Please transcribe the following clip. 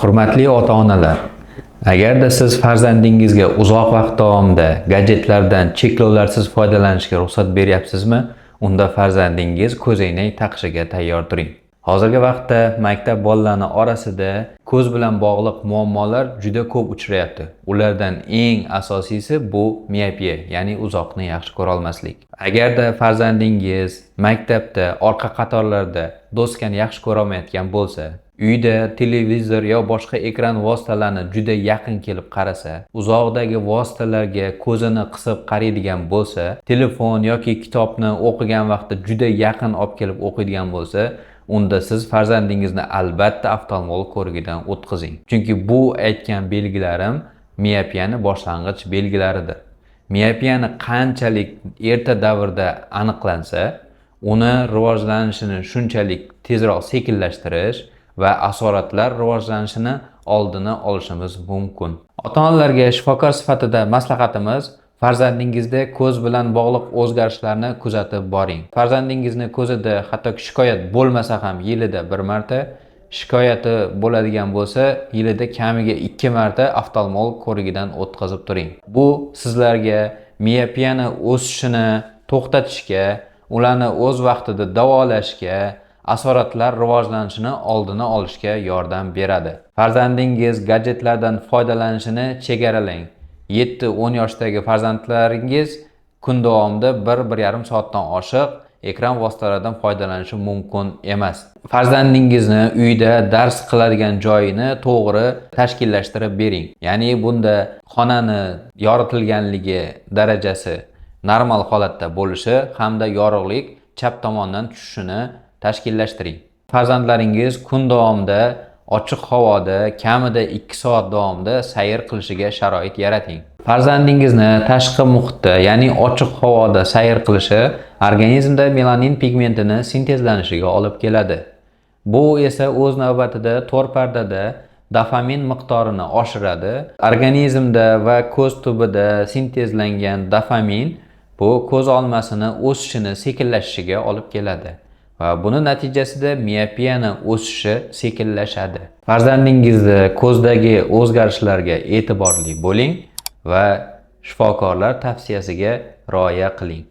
Hurmatli ota-onalar, agarda siz farzandingizga uzoq vaqt davomida gadjetlardan cheklovlarsiz foydalanishga ruxsat beryapsizmi, unda farzandingiz ko'zoynak taqishiga tayyor turing. Hozirgi vaqtda maktab bolalari orasida ko'z bilan bog'liq muammolar juda ko'p uchrayapti. Ulardan eng asosiysi bu miopiya, ya'ni uzoqni yaxshi ko'ra olmaslik. Agarda farzandingiz maktabda orqa qatorlarda doskani yaxshi ko'ra olmayotgan bo'lsa, uyda televizor yo boshqa ekran vositalarini juda yaqin kelib qarasa, uzoqdagi vositalarga ko'zini qisib qaraydigan bo'lsa, telefon yoki kitobni o'qigan vaqtda juda yaqin olib kelib o'qiydigan bo'lsa, unda siz farzandingizni albatta oftalmolog ko'rigidan o'tkazing. Chunki bu aytgan belgilarim miopiyani boshlang'ich belgilaridir. Miopiyani qanchalik erta davrda aniqlansa, uni rivojlanishini shunchalik tezroq sekinlashtirish va asoratlar rivojlanishini oldini olishimiz mumkin. Ota-onalarga shifokor sifatida maslahatimiz: farzandingizda ko'z bilan bog'liq o'zgarishlarni kuzatib boring. Farzandingizni ko'zida hatto shikoyat bo'lmasa ham yilida bir marta, shikoyati bo'ladigan bo'lsa, yilida kamiga 2 marta oftalmolog ko'rigidan o'tkazib turing. Bu sizlarga miopiyani o'sishini to'xtatishga, ularni o'z vaqtida davolashga, asoratlar rivojlanishini oldini olishga yordam beradi. Farzandingiz gadjetlardan foydalanishini chegaralang. 7-10 yoshdagi farzandlaringiz kun davomida 1-1,5 soatdan oshiq ekran vositalaridan foydalanishi mumkin emas. Farzandingizni uyda dars qiladigan joyini to'g'ri tashkillashtirib bering. Ya'ni bunda xonani yoritilganligi darajasi normal holatda bo'lishi hamda yorug'lik chap tomondan tushishini tashkillashtiring. Farzandlaringiz kun davomida ochiq havoda kamida 2 soat davomida sayr qilishiga sharoit yarating. Farzandingizni tashqi muhitda, ya'ni ochiq havoda sayr qilishi organizmda melanin pigmentini sintezlanishiga olib keladi. Bu esa o'z navbatida to'r pardada dopamin miqdorini oshiradi. Organizmda va ko'z tubida sintezlangan dopamin bu ko'z olmasini o'sishini sekinlashishiga olib keladi. Va buni natijasida miopiyani o'sishi sekinlashadi. Farzandingizni ko'zdagi o'zgarishlarga e'tiborli bo'ling va shifokorlar tavsiyasiga rioya qiling.